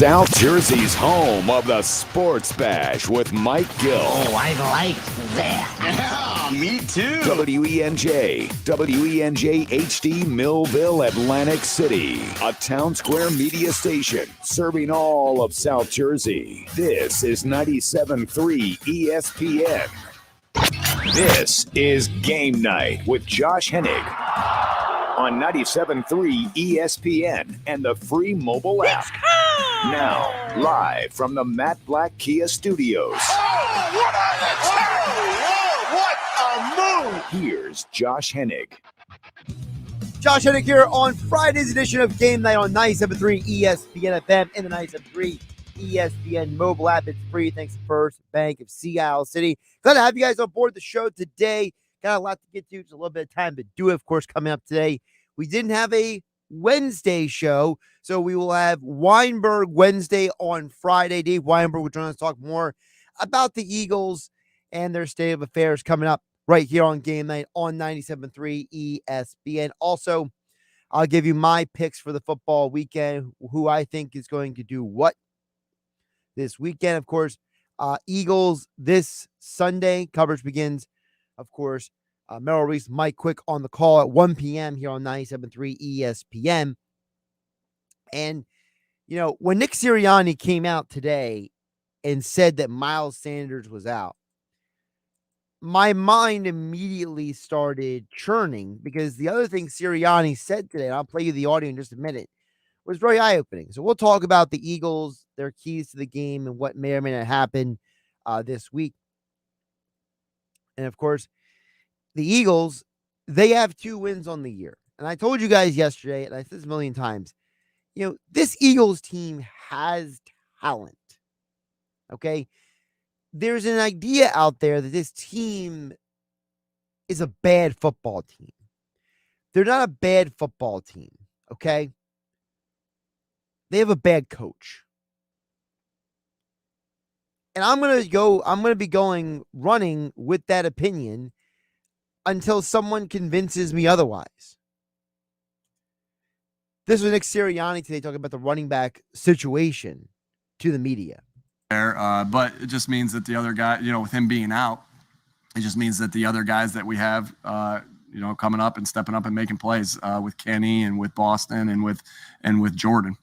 South Jersey's home of the Sports Bash with Mike Gill. Oh, I like that. Yeah, me too. WENJ HD Millville, Atlantic City. A town square media station serving all of South Jersey. This is 97.3 ESPN. This is Game Night with Josh Hennig on 97.3 ESPN and the free mobile app. Now, live from the Matt Black Kia Studios. Oh, what a move! Here's Josh Hennig. Josh Hennig here on Friday's edition of Game Night on 97.3 ESPN FM and the 97.3 ESPN mobile app. It's free thanks to First Bank of Sea Isle City. Glad to have you guys on board the show today. Got a lot to get to. Just a little bit of time to do it, of course, coming up today. We didn't have a Wednesday show, so we will have Weinberg Wednesday on Friday. Dave Weinberg will join us to talk more about the Eagles and their state of affairs coming up right here on Game Night on 97.3 ESPN. Also, I'll give you my picks for the football weekend, who I think is going to do what this weekend. Of course, Eagles this Sunday. Coverage begins, of course, Merrill Reese, Mike Quick on the call at 1 p.m. here on 97.3 ESPN. And, you know, when Nick Sirianni came out today and said that Miles Sanders was out, my mind immediately started churning because the other thing Sirianni said today, and I'll play you the audio in just a minute, was very eye-opening. So we'll talk about the Eagles, their keys to the game, and what may or may not happen this week. And, of course, the Eagles, they have 2 wins on the year. And I told you guys yesterday, and I said this a million times, you know, this Eagles team has talent. Okay? There's an idea out there that this team is a bad football team. They're not a bad football team. Okay? They have a bad coach. And I'm going to be going running with that opinion until someone convinces me otherwise. This was Nick Sirianni today talking about the running back situation to the media. But it just means that the other guy, you know, with him being out, it just means that the other guys that we have, you know, coming up and stepping up and making plays with Kenny and with Boston and with Jordan.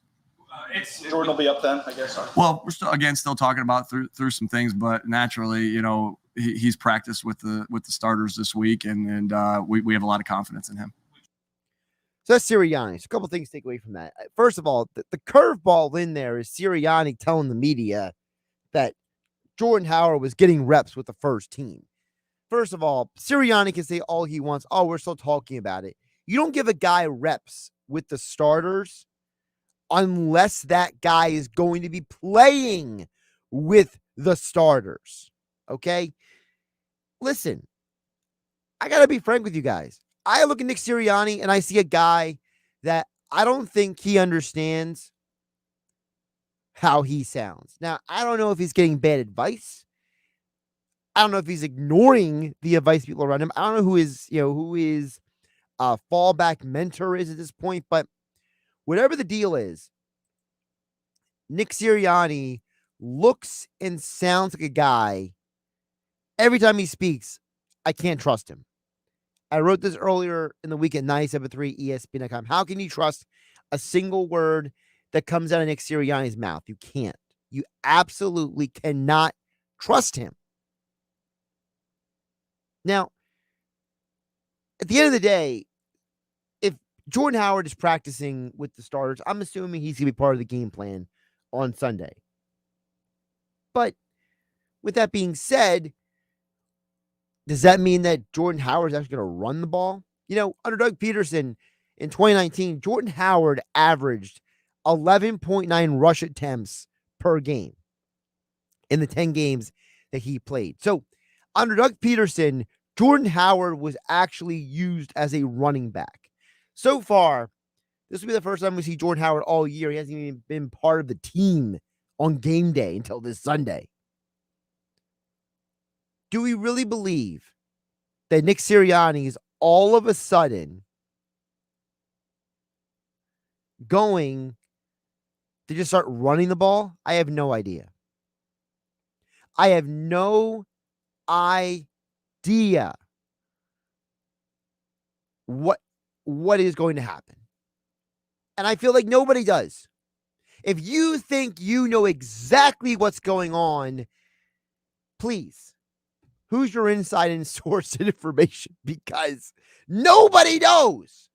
Jordan will be up then, I guess. Well, we're still talking about through some things, but naturally, you know, he's practiced with the starters this week, and we have a lot of confidence in him. So that's Sirianni. So a couple things to take away from that. First of all, the curveball in there is Sirianni telling the media that Jordan Howard was getting reps with the first team. First of all, Sirianni can say all he wants. Oh, we're still talking about it. You don't give a guy reps with the starters unless that guy is going to be playing with the starters. Okay? Listen, I got to be frank with you guys. I look at Nick Sirianni and I see a guy that I don't think he understands how he sounds. Now, I don't know if he's getting bad advice. I don't know if he's ignoring the advice people around him. I don't know who his fallback mentor is at this point, but whatever the deal is, Nick Sirianni looks and sounds like a guy. Every time he speaks, I can't trust him. I wrote this earlier in the week at 97.3 ESPN.com. How can you trust a single word that comes out of Nick Sirianni's mouth? You can't. You absolutely cannot trust him. Now, at the end of the day, if Jordan Howard is practicing with the starters, I'm assuming he's going to be part of the game plan on Sunday. But with that being said, does that mean that Jordan Howard is actually going to run the ball? You know, under Doug Peterson in 2019, Jordan Howard averaged 11.9 rush attempts per game in the 10 games that he played. So under Doug Peterson, Jordan Howard was actually used as a running back. So far, this will be the first time we see Jordan Howard all year. He hasn't even been part of the team on game day until this Sunday. Do we really believe that Nick Sirianni is all of a sudden going to just start running the ball? I have no idea. I have no idea what is going to happen. And I feel like nobody does. If you think you know exactly what's going on, please, who's your inside and source of information? Because nobody knows.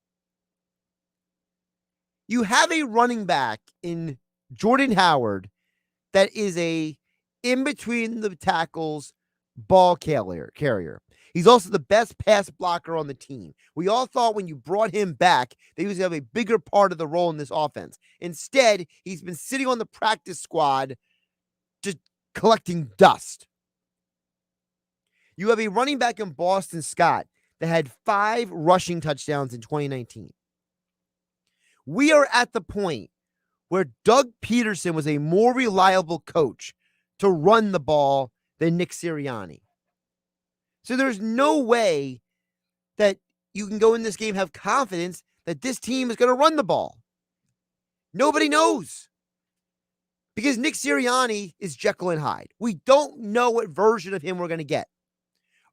You have a running back in Jordan Howard that is a in between the tackles ball carrier. He's also the best pass blocker on the team. We all thought when you brought him back that he was going to have a bigger part of the role in this offense. Instead, he's been sitting on the practice squad just collecting dust. You have a running back in Boston Scott that had 5 rushing touchdowns in 2019. We are at the point where Doug Peterson was a more reliable coach to run the ball than Nick Sirianni. So there's no way that you can go in this game have confidence that this team is going to run the ball. Nobody knows. Because Nick Sirianni is Jekyll and Hyde. We don't know what version of him we're going to get.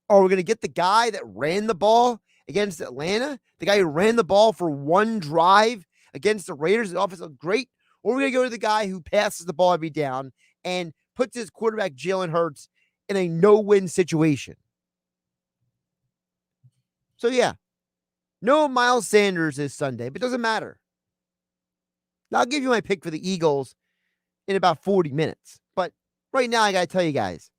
Are we going to get the guy that ran the ball against Atlanta? The guy who ran the ball for one drive against the Raiders? The offense looked great. Or are we going to go to the guy who passes the ball every down and puts his quarterback Jalen Hurts in a no-win situation? So, yeah, no Miles Sanders this Sunday, but it doesn't matter. Now, I'll give you my pick for the Eagles in about 40 minutes. But right now, I got to tell you guys,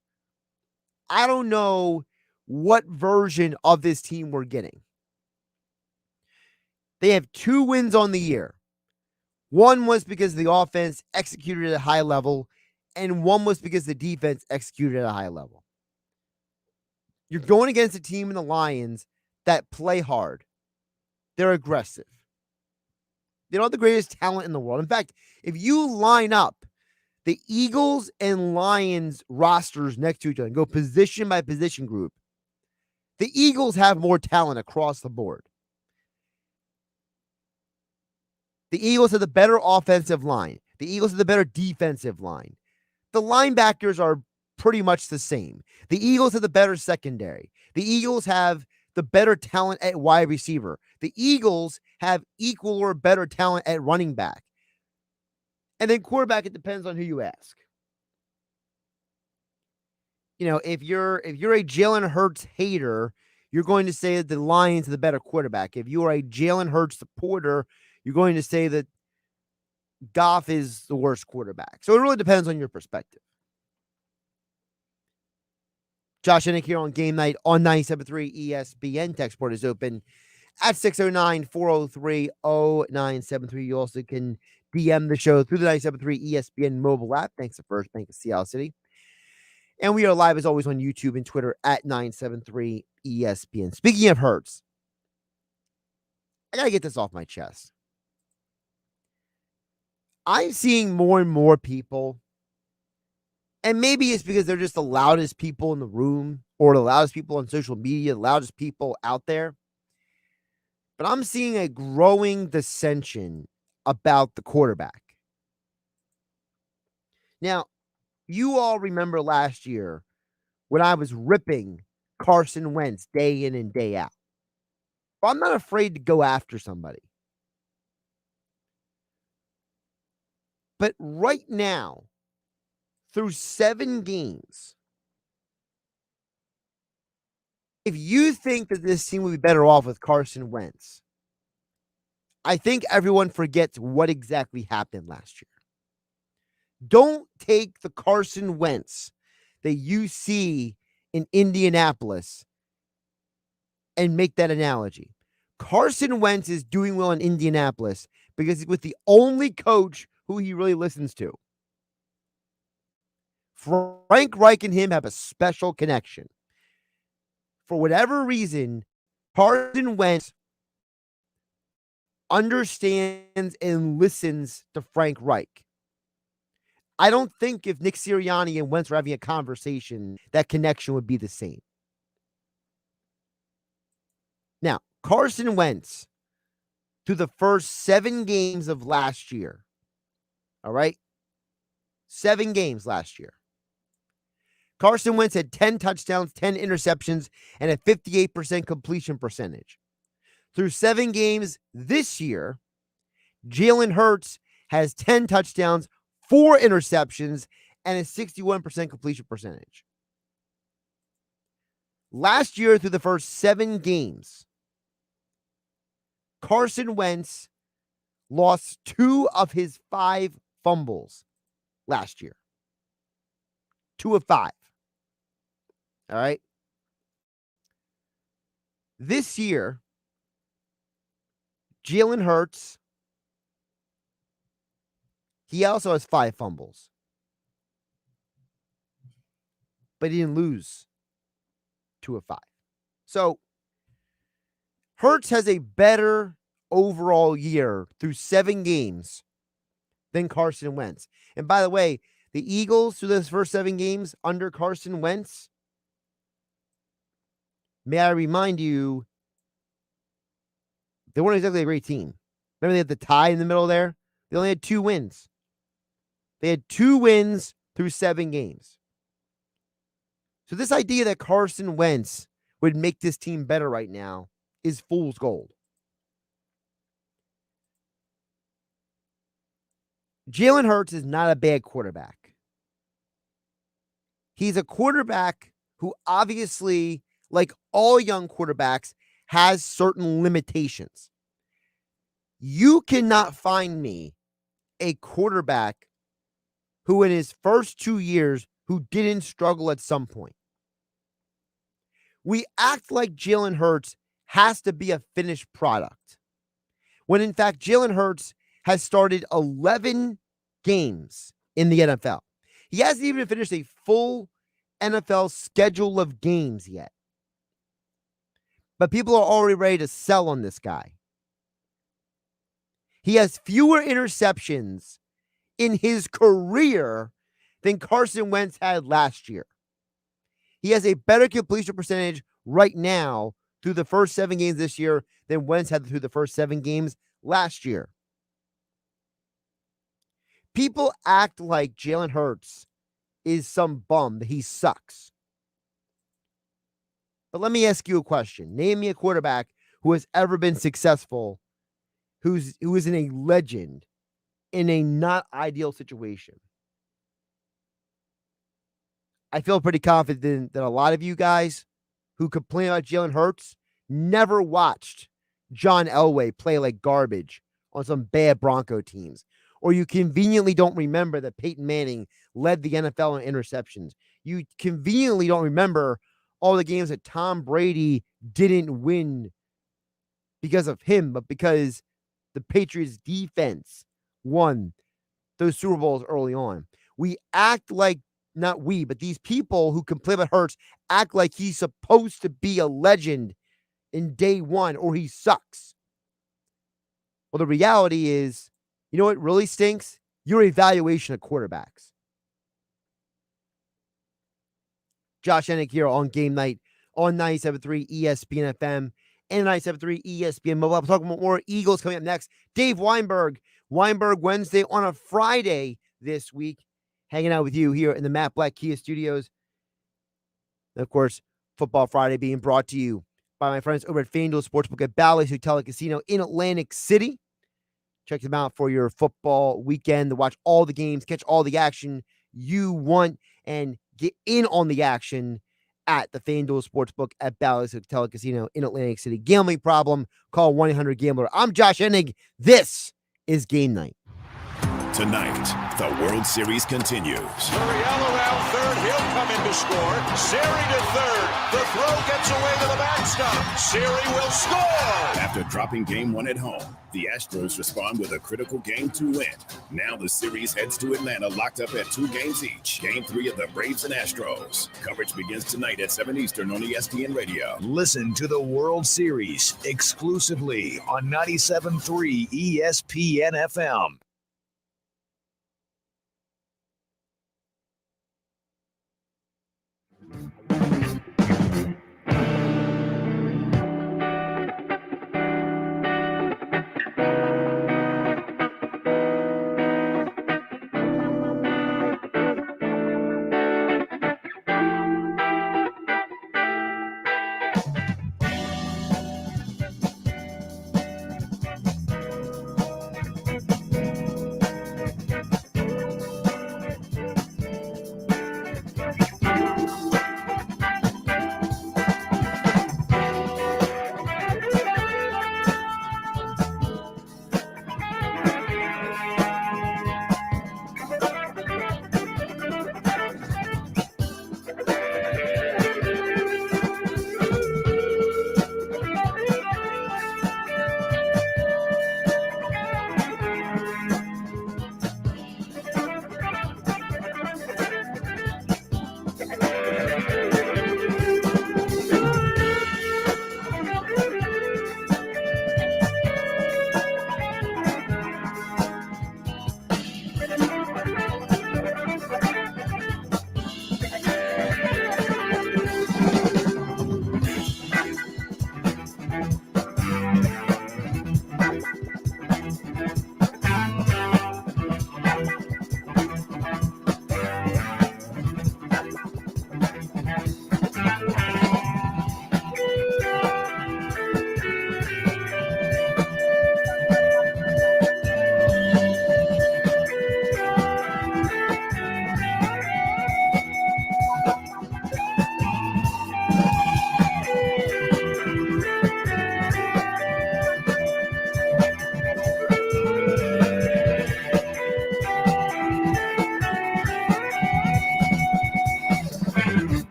I don't know what version of this team we're getting. They have 2 wins on the year. One was because the offense executed at a high level, and one was because the defense executed at a high level. You're going against a team in the Lions that play hard. They're aggressive. They don't have the greatest talent in the world. In fact, if you line up the Eagles and Lions rosters next to each other and go position by position group, the Eagles have more talent across the board. The Eagles have the better offensive line. The Eagles have the better defensive line. The linebackers are pretty much the same. The Eagles have the better secondary. The Eagles have the better talent at wide receiver. The Eagles have equal or better talent at running back. And then quarterback, it depends on who you ask. You know, if you're a Jalen Hurts hater, you're going to say that the Lions are the better quarterback. If you are a Jalen Hurts supporter, you're going to say that Goff is the worst quarterback. So it really depends on your perspective. Josh Hennig here on Game Night on 97.3 ESPN. Text board is open at 609-403-0973. You also can DM the show through the 97.3 ESPN mobile app. Thanks to First Bank of Seattle City. And we are live as always on YouTube and Twitter at 973 ESPN. Speaking of Hurts, I got to get this off my chest. I'm seeing more and more people, and maybe it's because they're just the loudest people in the room or the loudest people on social media, the loudest people out there. But I'm seeing a growing dissension about the quarterback. Now, you all remember last year when I was ripping Carson Wentz day in and day out. But I'm not afraid to go after somebody. But right now, through 7 games, if you think that this team would be better off with Carson Wentz, I think everyone forgets what exactly happened last year. Don't take the Carson Wentz that you see in Indianapolis and make that analogy. Carson Wentz is doing well in Indianapolis because he's with the only coach who he really listens to. Frank Reich and him have a special connection. For whatever reason, Carson Wentz understands and listens to Frank Reich. I don't think if Nick Sirianni and Wentz were having a conversation, that connection would be the same. Now, Carson Wentz, through the first 7 games of last year, All right? 7 games last year. Carson Wentz had 10 touchdowns, 10 interceptions, and a 58% completion percentage. Through 7 games this year, Jalen Hurts has 10 touchdowns, 4 interceptions, and a 61% completion percentage. Last year, through the first 7 games, Carson Wentz lost 2 of his 5 fumbles last year. 2 of 5. All right. This year, Jalen Hurts, he also has 5 fumbles. But he didn't lose 2 of 5. So, Hurts has a better overall year through 7 games than Carson Wentz. And by the way, the Eagles, through those first 7 games under Carson Wentz, may I remind you, they weren't exactly a great team. Remember they had the tie in the middle there? They only had 2 wins. They had 2 wins through 7 games. So this idea that Carson Wentz would make this team better right now is fool's gold. Jalen Hurts is not a bad quarterback. He's a quarterback who obviously, like all young quarterbacks, has certain limitations. You cannot find me a quarterback who in his first 2 years who didn't struggle at some point. We act like Jalen Hurts has to be a finished product, when in fact Jalen Hurts has started 11 games in the NFL. He hasn't even finished a full NFL schedule of games yet. But people are already ready to sell on this guy. He has fewer interceptions in his career than Carson Wentz had last year. He has a better completion percentage right now through the first 7 games this year than Wentz had through the first 7 games last year. People act like Jalen Hurts is some bum, that he sucks. But let me ask you a question. Name me a quarterback who has ever been successful, who is a legend in a not ideal situation. I feel pretty confident that a lot of you guys who complain about Jalen Hurts never watched John Elway play like garbage on some bad Bronco teams. Or you conveniently don't remember that Peyton Manning led the NFL in interceptions. You conveniently don't remember all the games that Tom Brady didn't win because of him, but because the Patriots defense won those Super Bowls early on. We act like, not we, but these people who complain about Hurts act like he's supposed to be a legend in day one or he sucks. Well, the reality is, you know what really stinks? Your evaluation of quarterbacks. Josh Hennig here on Game Night on 97.3 ESPN FM and 97.3 ESPN Mobile. I'm talking about more Eagles coming up next. Dave Weinberg Wednesday on a Friday this week, hanging out with you here in the Matt Black Kia Studios. And of course, Football Friday being brought to you by my friends over at FanDuel Sportsbook at Bally's Hotel and Casino in Atlantic City. Check them out for your football weekend to watch all the games, catch all the action you want, and get in on the action at the FanDuel Sportsbook at Bally's Hotel and Casino in Atlantic City. Gambling problem? Call 1-800-GAMBLER. I'm Josh Hennig. This is Game Night. Tonight, the World Series continues. Gurriel around third. He'll come in to score. Siri to third. The throw gets away to the backstop. Siri will score. After dropping Game 1 at home, the Astros respond with a critical Game 2 win. Now the series heads to Atlanta, locked up at 2 games each. Game 3 of the Braves and Astros. Coverage begins tonight at 7 Eastern on ESPN Radio. Listen to the World Series exclusively on 97.3 ESPN FM.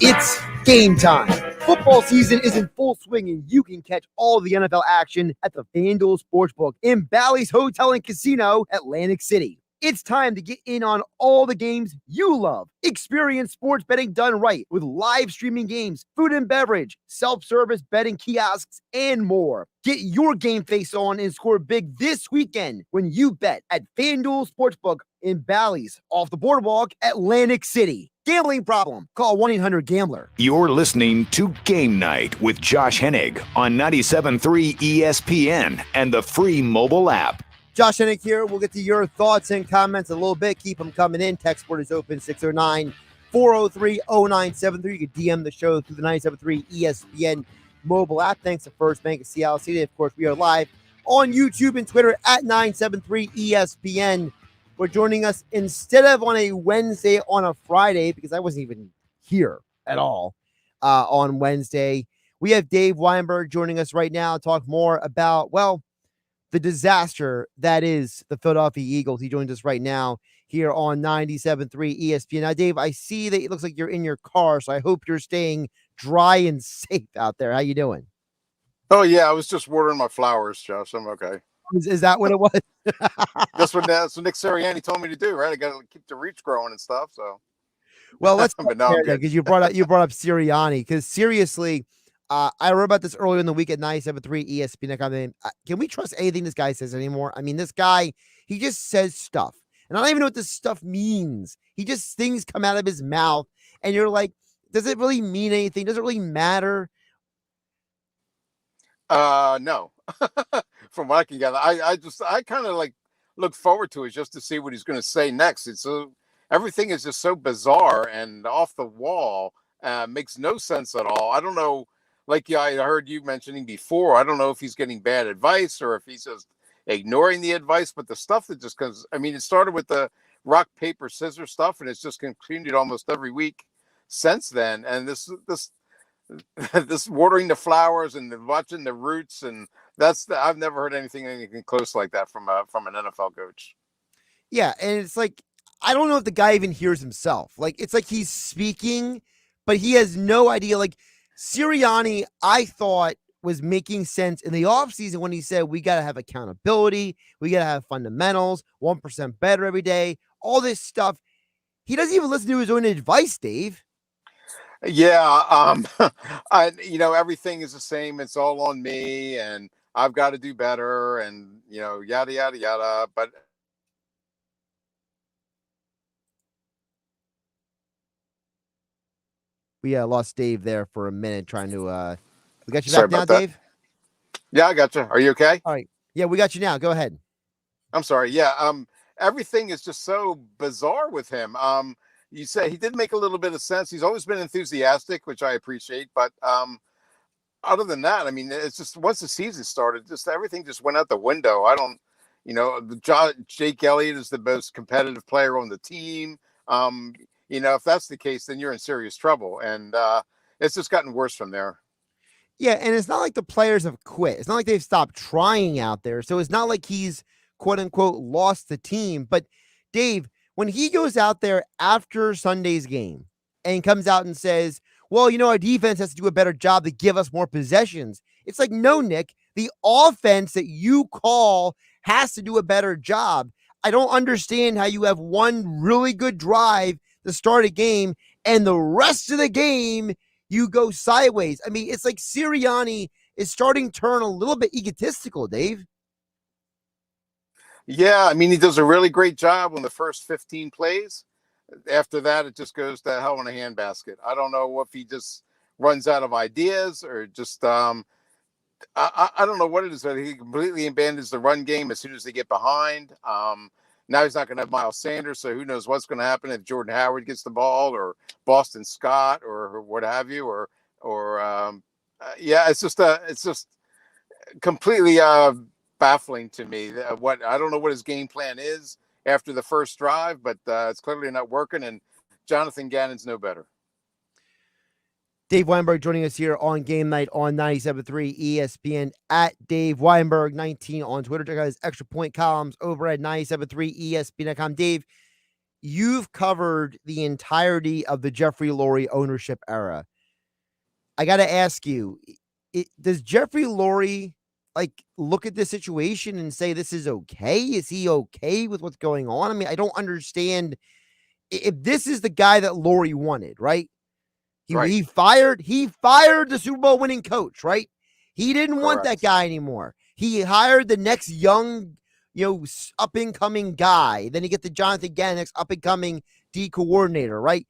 It's game time. Football season is in full swing, and you can catch all the NFL action at the FanDuel Sportsbook in Bally's Hotel and Casino, Atlantic City. It's time to get in on all the games you love. Experience sports betting done right with live streaming games, food and beverage, self-service betting kiosks, and more. Get your game face on and score big this weekend when you bet at FanDuel Sportsbook in Bally's off the boardwalk, Atlantic City. Gambling problem? Call 1-800-GAMBLER. You're listening to Game Night with Josh Hennig on 97.3 ESPN and the free mobile app. Josh Hennig here. We'll get to your thoughts and comments in a little bit. Keep them coming in. Text board is open, 609-403-0973. You can DM the show through the 97.3 ESPN mobile app. Thanks to First Bank of Seattle City. Of course, we are live on YouTube and Twitter at 973 ESPN. For joining us instead of on a Wednesday, on a Friday, because I wasn't even here at all on Wednesday. We have Dave Weinberg joining us right now to talk more about, well, the disaster that is the Philadelphia Eagles. He joins us right now here on 97.3 ESPN. Now, Dave, I see that it looks like you're in your car, so I hope you're staying dry and safe out there. How you doing? Oh, yeah, I was just watering my flowers, Josh. I'm okay. Is that what it was? That's what Nick Sirianni told me to do, right? I got to keep the roots growing and stuff. So, Well, let's but no, I'm good. because you brought up Sirianni. Because seriously, I wrote about this earlier in the week at 97.3 ESPN. I mean, can we trust anything this guy says anymore? I mean, this guy, he just says stuff, and I don't even know what this stuff means. He just things come out of his mouth, and you're like, does it really mean anything? Does it really matter? No. From what I can gather, I kind of like look forward to it just to see what he's going to say next. It's so everything is just so bizarre and off the wall. Makes no sense at all. I don't know. Like I heard you mentioning before, I don't know if he's getting bad advice or if he's just ignoring the advice. But the stuff that just comes, I mean, it started with the rock paper scissors stuff, and it's just continued almost every week since then. And this this watering the flowers and watching the roots, and I've never heard anything close like that from an NFL coach. Yeah, and it's like I don't know if the guy even hears himself. Like it's like he's speaking, but he has no idea. Like Sirianni, I thought was making sense in the offseason when he said we got to have accountability, we got to have fundamentals, 1% better every day, all this stuff. He doesn't even listen to his own advice, Dave. Yeah, everything is the same. It's all on me, and I've got to do better, and yada yada yada. But we lost Dave there for a minute trying to. We got you Sorry back now, about that. Dave. Yeah, I got you. Are you okay? All right. Yeah, we got you now. Go ahead. I'm sorry. Yeah. Everything is just so bizarre with him. You say he did make a little bit of sense. He's always been enthusiastic, which I appreciate. But other than that, I mean, it's just once the season started, just everything just went out the window. I don't, Jake Elliott is the most competitive player on the team. If that's the case, then you're in serious trouble. And it's just gotten worse from there. Yeah, and it's not like the players have quit. It's not like they've stopped trying out there. So it's not like he's quote unquote lost the team. But Dave, when he goes out there after Sunday's game and comes out and says, well, our defense has to do a better job to give us more possessions. It's like, no, Nick, the offense that you call has to do a better job. I don't understand how you have one really good drive to start a game and the rest of the game you go sideways. I mean, it's like Sirianni is starting to turn a little bit egotistical, Dave. Yeah, I mean, he does a really great job on the first 15 plays. After that, it just goes to hell in a handbasket. I don't know if he just runs out of ideas or just I don't know what it is, but he completely abandons the run game as soon as they get behind. Now he's not going to have Miles Sanders, so who knows what's going to happen if Jordan Howard gets the ball or Boston Scott or what have you, it's just completely baffling to me. What I don't know what his game plan is after the first drive, but it's clearly not working, and Jonathan Gannon's no better. Dave Weinberg joining us here on Game Night on 97.3 ESPN at Dave Weinberg 19 on Twitter. Check out his extra point columns over at 97.3 ESPN.com. Dave, you've covered the entirety of the Jeffrey Lurie ownership era. I got to ask you, does Jeffrey Lurie look at this situation and say this is okay? Is he okay with what's going on? I mean, I don't understand if this is the guy that Lurie wanted, right? He fired the Super Bowl winning coach, right? He didn't want that guy anymore. He hired the next young, up and coming guy. Then you get the Jonathan Gannon, next up and coming D coordinator, right?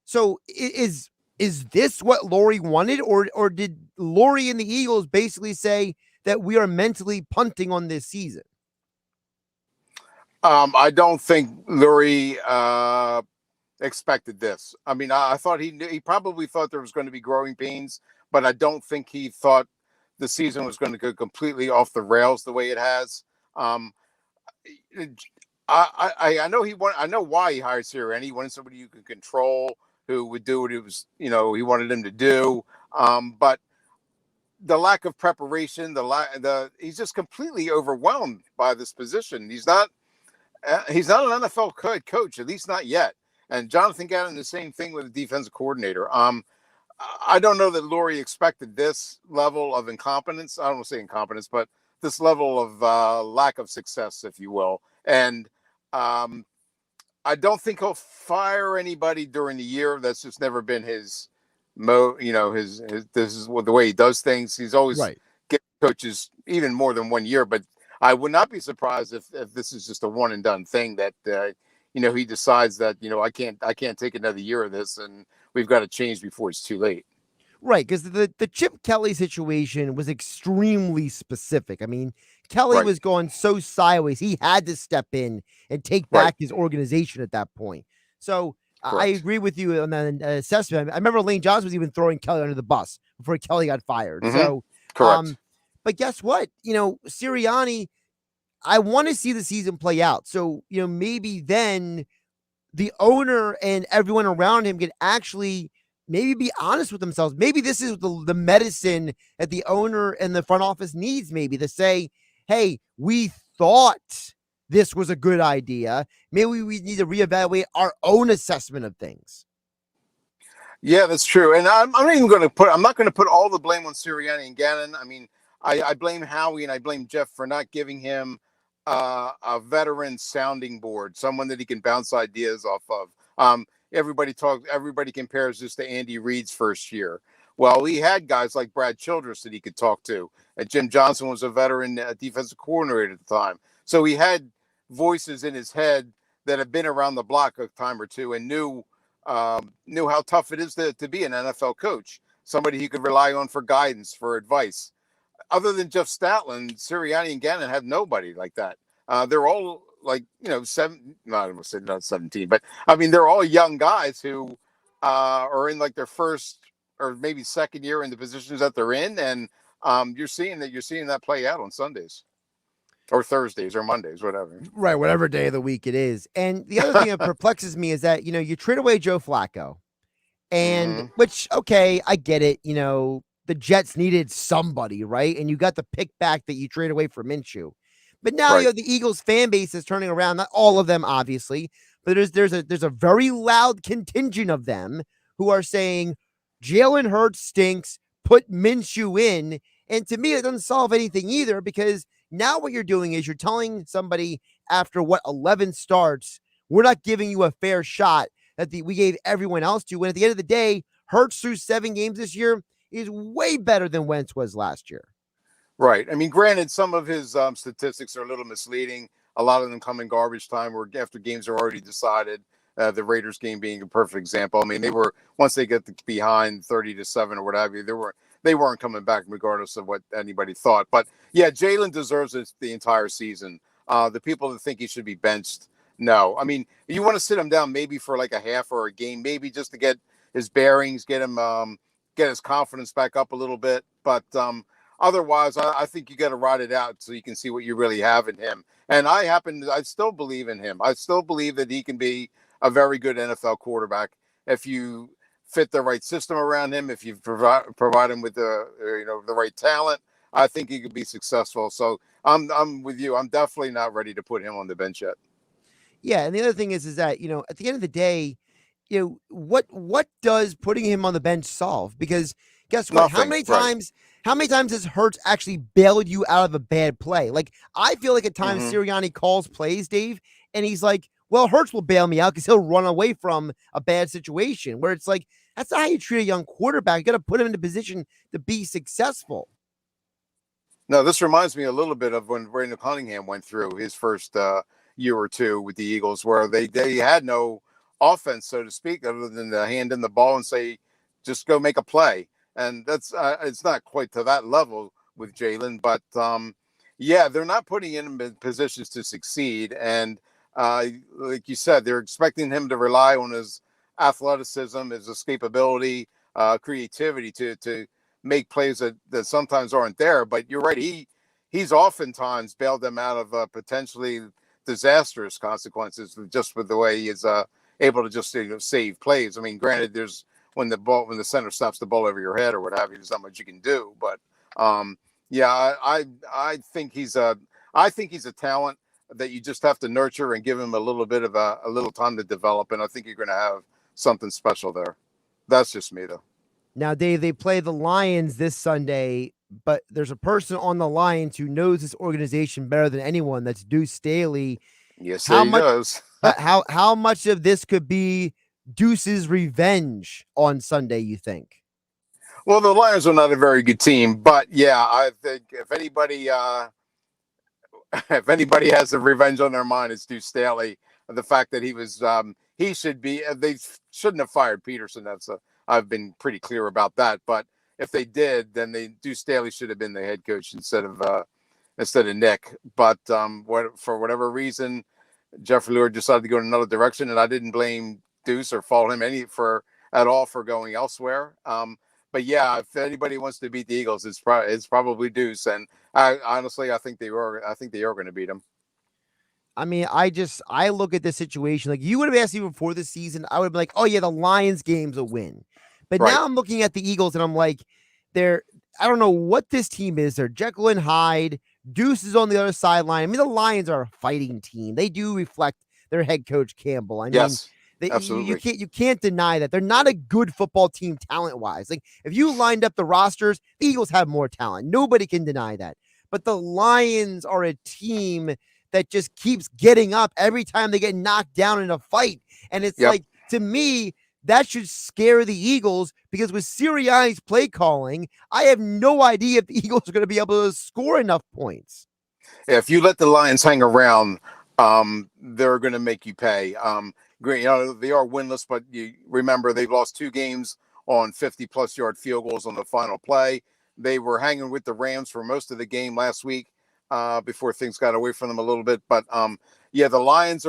So is this what Lurie wanted, or did Lurie and the Eagles basically say that we are mentally punting on this season? I don't think Lurie expected this. I mean, I thought he probably thought there was going to be growing pains, but I don't think he thought the season was going to go completely off the rails the way it has. I know why he hired Sirianni. He wanted somebody you can control, who would do what he wanted him to do. But the lack of preparation, he's just completely overwhelmed by this position. He's not an NFL coach, at least not yet. And Jonathan Gannon, the same thing with the defensive coordinator. I don't know that Lurie expected this level of incompetence. I don't want to say incompetence, but this level of lack of success, if you will. And I don't think he'll fire anybody during the year. That's just never been his his this is the way he does things. He's always Right. get coaches even more than 1 year, but I would not be surprised if this is just a one and done thing that he decides that I can't take another year of this, and we've got to change before it's too late. Right, because the Chip Kelly situation was extremely specific. I mean, Kelly Right. was going so sideways, he had to step in and take Right. back his organization at that point. So I Correct. agree with you on that assessment. I remember Lane Johnson was even throwing Kelly under the bus before Kelly got fired. Mhm. So, Correct. but guess what? Sirianni, I want to see the season play out. So, maybe then the owner and everyone around him can actually maybe be honest with themselves. Maybe this is the medicine that the owner and the front office needs, maybe to say, hey, we thought this was a good idea. Maybe we need to reevaluate our own assessment of things. Yeah, that's true. And I'm not going to put all the blame on Sirianni and Gannon. I mean, I blame Howie and I blame Jeff for not giving him a veteran sounding board, someone that he can bounce ideas off of. Everybody compares this to Andy Reid's first year. Well, he had guys like Brad Childress that he could talk to. Jim Johnson was a veteran defensive coordinator at the time. So he had voices in his head that had been around the block a time or two and knew how tough it is to be an NFL coach, somebody he could rely on for guidance, for advice. Other than Jeff Statland, Sirianni and Gannon had nobody like that. They're all like, not 17, but I mean, they're all young guys who are in like their first or maybe second year in the positions that they're in. And you're seeing that play out on Sundays or Thursdays or Mondays, whatever. Right, whatever day of the week it is. And the other thing that perplexes me is that, you trade away Joe Flacco. And which, okay, I get it. The Jets needed somebody, right? And you got the pick back that you trade away for Minshew. But now Right. the Eagles fan base is turning around. Not all of them, obviously, but there's a very loud contingent of them who are saying Jalen Hurts stinks. Put Minshew in, and to me, it doesn't solve anything either, because now what you're doing is you're telling somebody after 11 starts, we're not giving you a fair shot that we gave everyone else to. When at the end of the day, Hurts through 7 games this year is way better than Wentz was last year. Right. I mean, granted, some of his statistics are a little misleading. A lot of them come in garbage time or after games are already decided. The Raiders game being a perfect example. I mean, once they get behind 30-7 or what have you, they weren't coming back regardless of what anybody thought. But yeah, Jalen deserves it the entire season. The people that think he should be benched, no. I mean, you want to sit him down maybe for like a half or a game, maybe just to get his bearings, get his confidence back up a little bit. But otherwise, I think you got to ride it out so you can see what you really have in him. And I still believe in him. I still believe that he can be a very good NFL quarterback if you fit the right system around him. If you provide him with the right talent, I think he could be successful. So I'm with you. I'm definitely not ready to put him on the bench yet. Yeah, and the other thing is that at the end of the day, what does putting him on the bench solve? Because guess what? Nothing, How many times has Hurts actually bailed you out of a bad play? Like, I feel like at times Sirianni calls plays, Dave, and he's like, well, Hurts will bail me out because he'll run away from a bad situation, where it's like, that's not how you treat a young quarterback. You got to put him in a position to be successful. No, this reminds me a little bit of when Brandon Cunningham went through his first year or two with the Eagles, where they had no offense, so to speak, other than to hand in the ball and say, just go make a play. And that's it's not quite to that level with Jalen, but yeah, they're not putting him in positions to succeed. And like you said, they're expecting him to rely on his athleticism, his escapability, creativity to make plays that sometimes aren't there. But you're right, he's oftentimes bailed them out of potentially disastrous consequences just with the way he is able to just save plays. I mean, granted, there's when the center stops the ball over your head or what have you, there's not much you can do. But yeah, I think he's a talent that you just have to nurture and give him a little bit of a little time to develop. And I think you're going to have something special there. That's just me, though. Now, Dave, they play the Lions this Sunday. but there's a person on the Lions who knows this organization better than anyone. That's Deuce Staley. Yes, How he much? does. How much of this could be Deuce's revenge on Sunday? You think? Well, the Lions are not a very good team, but yeah, I think if anybody if anybody has a revenge on their mind, it's Deuce Staley. The fact that he should be, they shouldn't have fired Peterson. I've been pretty clear about that. But if they did, then Deuce Staley should have been the head coach instead of Nick. But for whatever reason, Jeffrey Lurie decided to go in another direction, and I didn't blame Deuce or fault him at all for going elsewhere. But yeah, if anybody wants to beat the Eagles, it's probably Deuce. And I think they are going to beat them. I mean, I look at this situation like you would have asked me before the season. I would have been like, oh yeah, the Lions game's a win. But Right. now I'm looking at the Eagles and I'm like, I don't know what this team is. They're Jekyll and Hyde. Deuce is on the other sideline. I mean, the Lions are a fighting team. They do reflect their head coach Campbell. I mean, Yes, you absolutely. can't deny that they're not a good football team talent wise. Like if you lined up the rosters, the Eagles have more talent. Nobody can deny that. But the Lions are a team that just keeps getting up every time they get knocked down in a fight. And it's Yep. like, to me, that should scare the Eagles because with Sirianni's play calling, I have no idea if the Eagles are going to be able to score enough points. If you let the Lions hang around, they're going to make you pay. Great, they are winless, but you remember they've lost 2 games on 50-plus yard field goals on the final play. They were hanging with the Rams for most of the game last week before things got away from them a little bit. But yeah, the Lions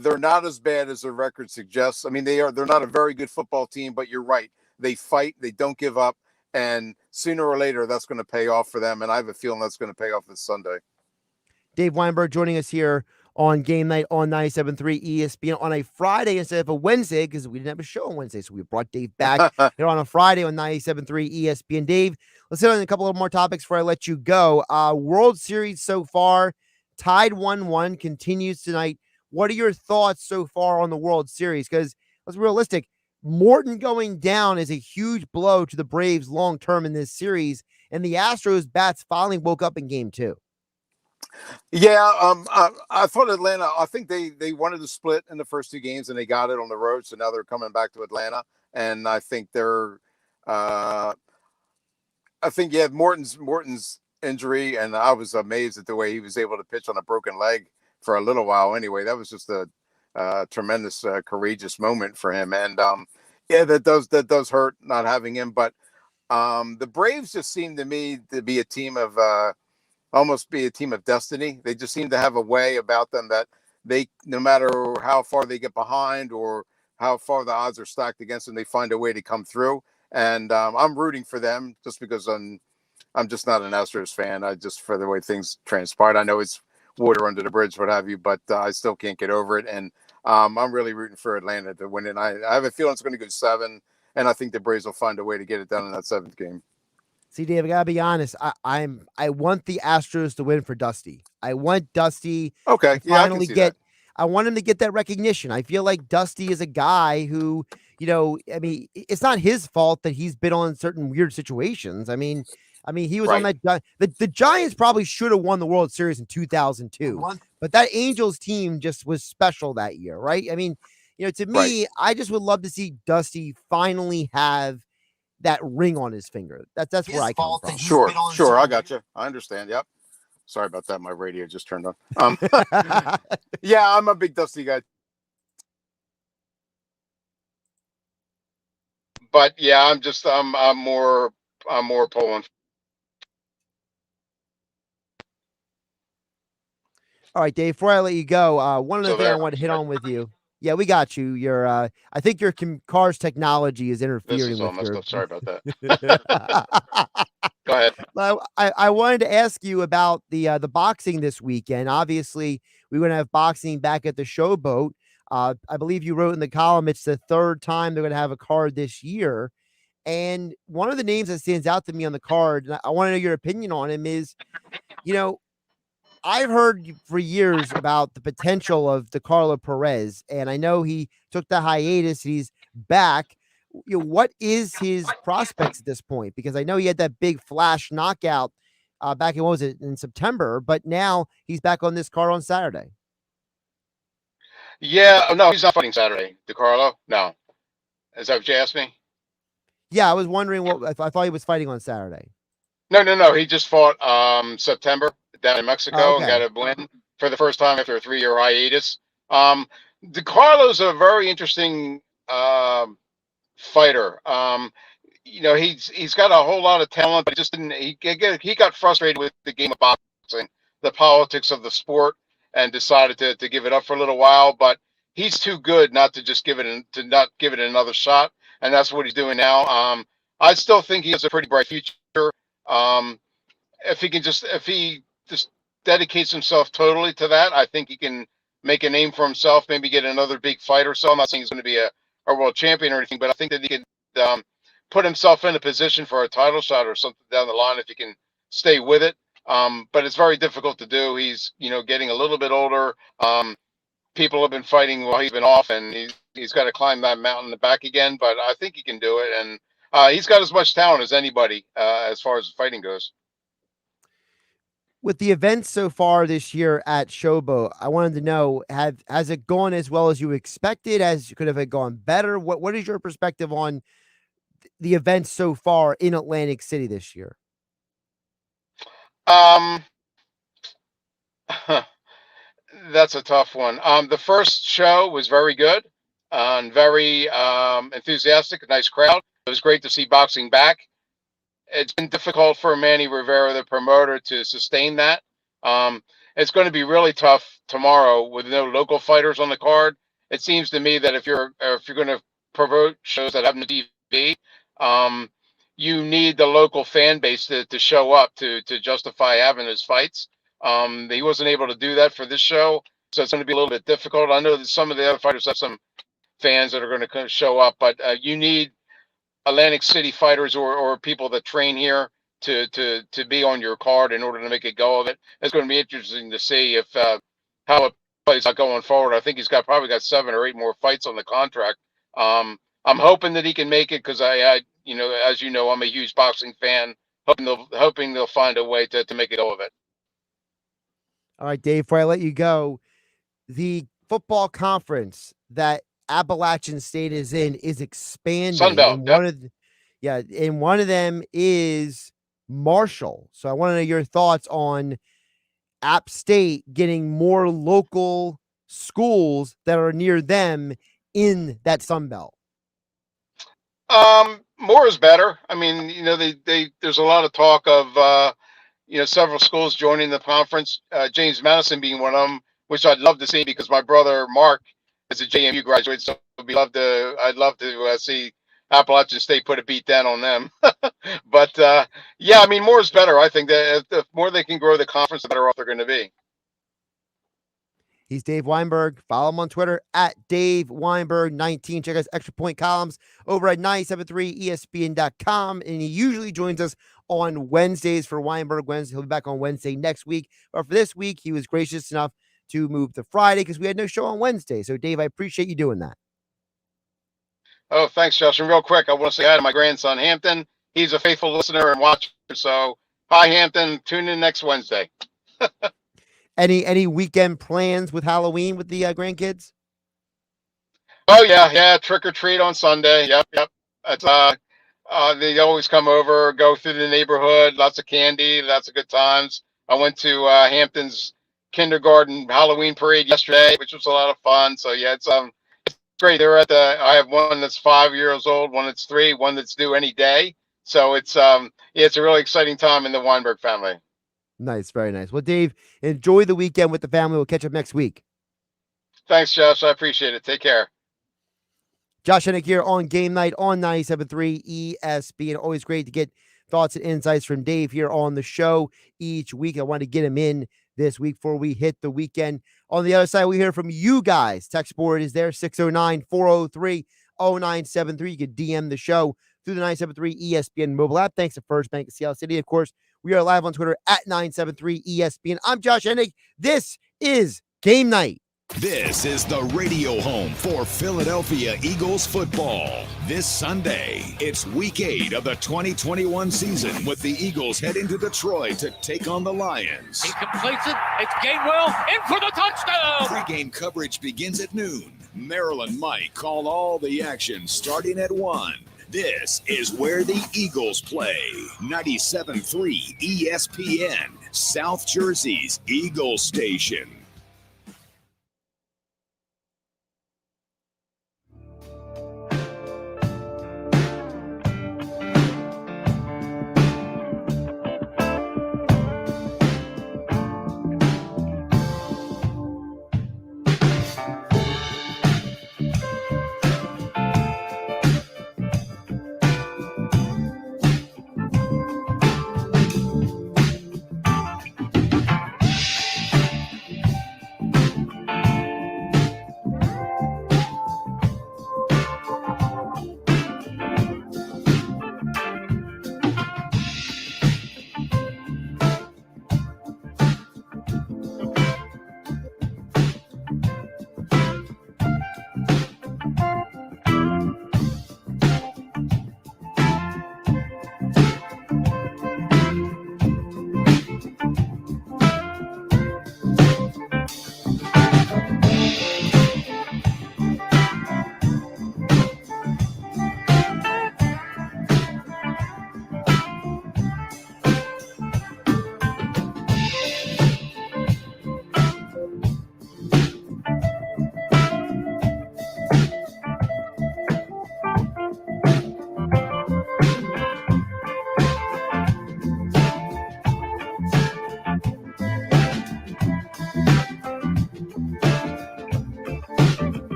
they're not as bad as their record suggests. I mean, they're not a very good football team, but you're right. They fight, they don't give up, and sooner or later that's going to pay off for them. And I have a feeling that's going to pay off this Sunday. Dave Weinberg joining us here on Game Night on 97.3 ESPN on a Friday instead of a Wednesday because we didn't have a show on Wednesday. So we brought Dave back here on a Friday on 97.3 ESPN. Dave, let's hit on a couple of more topics before I let you go. World Series so far, tied 1-1, continues tonight. What are your thoughts so far on the World Series? Because let's be realistic. Morton going down is a huge blow to the Braves long term in this series, and the Astros bats finally woke up in Game 2. Yeah, I thought Atlanta. I think they wanted to split in the first 2 games, and they got it on the road. So now they're coming back to Atlanta, and I think I think you had Morton's injury, and I was amazed at the way he was able to pitch on a broken leg for a little while. Anyway, that was just a tremendous, courageous moment for him, and yeah, that does hurt not having him. But the Braves just seem to me to be a team of almost be a team of destiny. They just seem to have a way about them that no matter how far they get behind or how far the odds are stacked against them, they find a way to come through. And I'm rooting for them just because I'm just not an Astros fan. I just for the way things transpired. I know it's water under the bridge, what have you, but I still can't get over it. And I'm really rooting for Atlanta to win it. I have a feeling it's going to go 7, and I think the Braves will find a way to get it done in that 7th game. See, Dave, I gotta be honest. I want the Astros to win for Dusty. I want Dusty Okay, to yeah, finally I can see that. I want him to get that recognition. I feel like Dusty is a guy who, I mean, it's not his fault that he's been on certain weird situations. I mean, he was on Right. that. The Giants probably should have won the World Series in 2002, but that Angels team just was special that year, right? I mean, to me, I just would love to see Dusty finally have that ring on his finger. That's where I come from. Sure, I got you. I understand. Yep. Sorry about that. My radio just turned on. Yeah, I'm a big Dusty guy. But yeah, I'm more pulling. All right, Dave, before I let you go, one other So thing I there. want to hit on with you. Yeah, we got you. I think your car's technology is This interfering is all with messed your. up. Sorry about that. Go ahead. I wanted to ask you about the boxing this weekend. Obviously, we're going to have boxing back at the Showboat. I believe you wrote in the column it's the 3rd time they're going to have a card this year. And one of the names that stands out to me on the card, and I want to know your opinion on him, is, I've heard for years about the potential of DeCarlo Perez, and I know he took the hiatus. He's back. what is his prospects at this point? Because I know he had that big flash knockout back in, what was it, in September, but now he's back on this card on Saturday. Yeah, no, he's not fighting Saturday. DiCarlo? No. Is that what you asked me? Yeah, I was wondering what I thought he was fighting on Saturday. No. He just fought September down in Oh, Mexico and okay. got a win for the first time after a 3-year hiatus. DiCarlo's a very interesting fighter. He's got a whole lot of talent, but he just didn't. He got frustrated with the game of boxing, the politics of the sport, and decided to give it up for a little while. But he's too good not to just not give it another shot, and that's what he's doing now. I still think he has a pretty bright future. Um, if he just dedicates himself totally to that, I think he can make a name for himself. Maybe get another big fight or so. I'm not saying he's going to be a world champion or anything, but I think that he could put himself in a position for a title shot or something down the line if he can stay with it. But it's very difficult to do. He's getting a little bit older. People have been fighting while he's been off, and he's got to climb that mountain back again. But I think he can do it, and he's got as much talent as anybody as far as fighting goes. With the events so far this year at Showboat, I wanted to know, has it gone as well as you expected? Could have it gone better? What is your perspective on the events so far in Atlantic City this year? That's a tough one. The first show was very good and very enthusiastic, a nice crowd. It was great to see boxing back. It's been difficult for Manny Rivera, the promoter, to sustain that. It's going to be really tough tomorrow with no local fighters on the card. It seems to me that if you're going to promote shows that have no TV, you need the local fan base to show up to justify having those fights. He wasn't able to do that for this show, so it's going to be a little bit difficult. I know that some of the other fighters have some fans that are going to show up, but you need Atlantic City fighters or people that train here to be on your card in order to make a go of it. It's going to be interesting to see if how it plays out going forward. I think he's probably got 7 or 8 more fights on the contract. I'm hoping that he can make it because as you know, I'm a huge boxing fan. Hoping they'll find a way to make a go of it. All right, Dave, before I let you go, the football conference that Appalachian State is in is expanding. Sunbelt, and one of them is Marshall. So I want to know your thoughts on App State getting more local schools that are near them in that Sunbelt. More is better. I mean, there's a lot of talk of several schools joining the conference. James Madison being one of them, which I'd love to see because my brother Mark is a JMU graduate, so I'd love to see Appalachian State put a beat down on them. But yeah, I mean, more is better. I think that the more they can grow the conference, the better off they're going to be. He's Dave Weinberg. Follow him on Twitter at Dave Weinberg 19. Check out his Extra Point columns over at 973ESPN.com. And he usually joins us on Wednesdays for Weinberg Wednesday. He'll be back on Wednesday next week. But for this week, he was gracious enough to move to Friday because we had no show on Wednesday. So, Dave, I appreciate you doing that. Oh, thanks, Josh. And real quick, I want to say hi to my grandson, Hampton. He's a faithful listener and watcher. So, hi, Hampton. Tune in next Wednesday. Any weekend plans with Halloween with the grandkids? Oh yeah, trick or treat on Sunday. Yep. It's they always come over, go through the neighborhood, lots of candy, lots of good times. I went to Hampton's kindergarten Halloween parade yesterday, which was a lot of fun. So yeah, it's great. I have one that's 5 years old, one that's 3, one that's due any day. So it's it's a really exciting time in the Weinberg family. Nice, very nice. Well, Dave, enjoy the weekend with the family. We'll catch up next week. Thanks, Josh. I appreciate it. Take care. Josh Hennig here on Game Night on 97.3 ESPN. Always great to get thoughts and insights from Dave here on the show each week. I want to get him in this week before we hit the weekend. On the other side, we hear from you guys. Text board is there, 609-403-0973. You can DM the show through the 973 ESPN mobile app. Thanks to First Bank of Seattle City. Of course, we are live on Twitter at 973 ESPN. I'm Josh Hennig. This is Game Night. This is the radio home for Philadelphia Eagles football. This Sunday, it's week 8 of the 2021 season with the Eagles heading to Detroit to take on the Lions. He completes it. It's Gainwell in for the touchdown. Pre-game coverage begins at noon. Merrill and Mike call all the action starting at 1. This is where the Eagles play. 97.3 ESPN, South Jersey's Eagles station.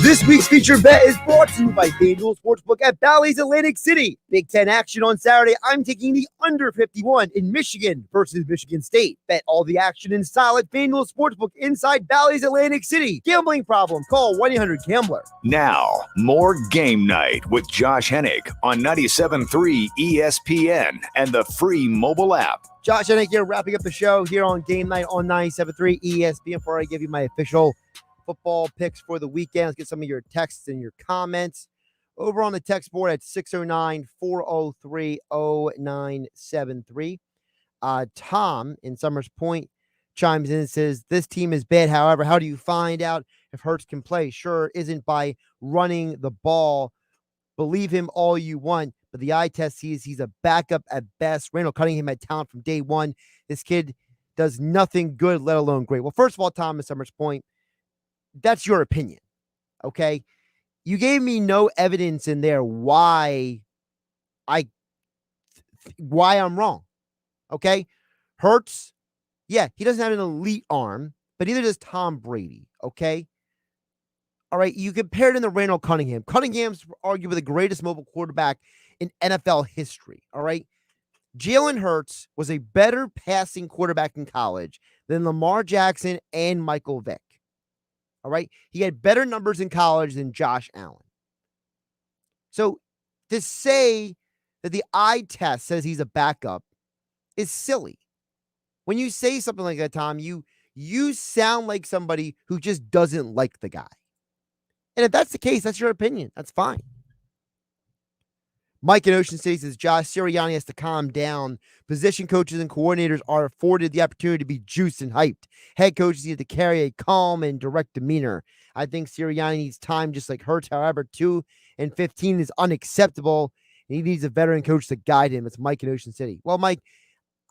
This week's featured bet is brought to you by FanDuel Sportsbook at Bally's Atlantic City. Big Ten action on Saturday. I'm taking the under 51 in Michigan versus Michigan State. Bet all the action in style at FanDuel Sportsbook inside Bally's Atlantic City. Gambling problem? Call 1-800-GAMBLER. Now, more Game Night with Josh Hennig on 97.3 ESPN and the free mobile app. Josh Hennig here, wrapping up the show here on Game Night on 97.3 ESPN. Before I give you my official football picks for the weekend, let's get some of your texts and your comments over on the text board at 609-403-0973. Tom in Summers Point chimes in and says, this team is bad. However, how do you find out if Hurts can play? Sure, isn't by running the ball. Believe him all you want, but the eye test sees he's a backup at best. Randall Cunningham had talent from day one. This kid does nothing good, let alone great. Well, first of all, Tom in Summers Point, that's your opinion, okay? You gave me no evidence in there why I'm wrong, okay? Hurts, yeah, he doesn't have an elite arm, but neither does Tom Brady, okay? All right, you compared him to Randall Cunningham. Cunningham's arguably the greatest mobile quarterback in NFL history, all right? Jalen Hurts was a better passing quarterback in college than Lamar Jackson and Michael Vick. All right. He had better numbers in college than Josh Allen. So to say that the eye test says he's a backup is silly. When you say something like that, Tom, you sound like somebody who just doesn't like the guy. And if that's the case, that's your opinion. That's fine. Mike in Ocean City says, Josh, Sirianni has to calm down. Position coaches and coordinators are afforded the opportunity to be juiced and hyped. Head coaches need to carry a calm and direct demeanor. I think Sirianni needs time just like Hurts. However, 2-15 is unacceptable. And he needs a veteran coach to guide him. It's Mike in Ocean City. Well, Mike,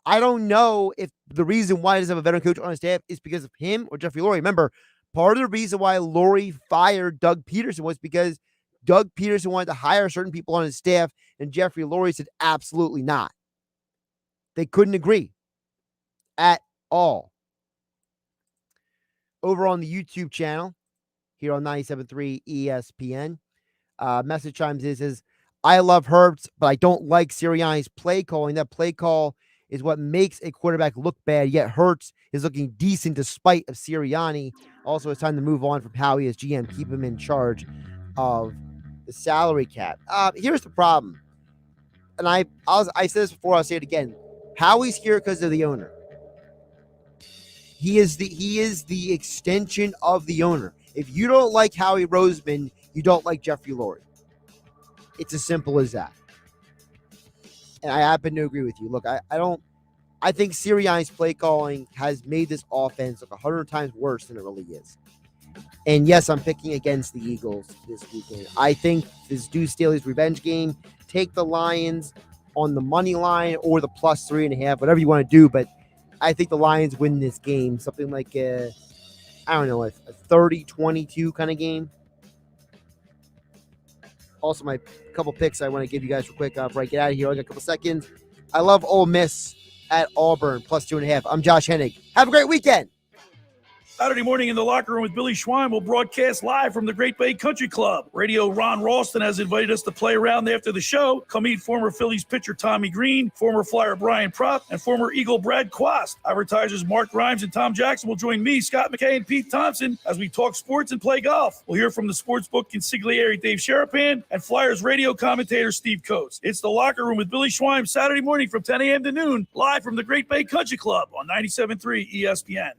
I don't know if the reason why he doesn't have a veteran coach on his staff is because of him or Jeffrey Lurie. Remember, part of the reason why Lurie fired Doug Peterson was because Doug Peterson wanted to hire certain people on his staff, and Jeffrey Lurie said absolutely not. They couldn't agree at all. Over on the YouTube channel, here on 97.3 ESPN, message chimes in says, I love Hurts, but I don't like Sirianni's play calling. That play call is what makes a quarterback look bad, yet Hurts is looking decent despite of Sirianni. Also, it's time to move on from Howie as GM. Keep him in charge of the salary cap. Here's the problem. And I said this before, I'll say it again. Howie's here because of the owner. He is the extension of the owner. If you don't like Howie Roseman, you don't like Jeffrey Lurie. It's as simple as that. And I happen to agree with you. Look, I think Sirianni's play calling has made this offense look 100 times worse than it really is. And yes, I'm picking against the Eagles this weekend. I think this Deuce Staley's revenge game. Take the Lions on the money line or the plus 3.5, whatever you want to do. But I think the Lions win this game. Something like a 30-22 kind of game. Also, my couple picks I want to give you guys real quick before I get out of here. I got a couple seconds. I love Ole Miss at Auburn, plus 2.5. I'm Josh Hennig. Have a great weekend. Saturday morning in the locker room with Billy Schwein will broadcast live from the Great Bay Country Club. Radio Ron Ralston has invited us to play around after the show. Come meet former Phillies pitcher Tommy Green, former Flyer Brian Propp, and former Eagle Brad Quast. Advertisers Mark Grimes and Tom Jackson will join me, Scott McKay, and Pete Thompson as we talk sports and play golf. We'll hear from the sportsbook consigliere Dave Sherapan and Flyers radio commentator Steve Coates. It's the locker room with Billy Schwein Saturday morning from 10 a.m. to noon, live from the Great Bay Country Club on 97.3 ESPN.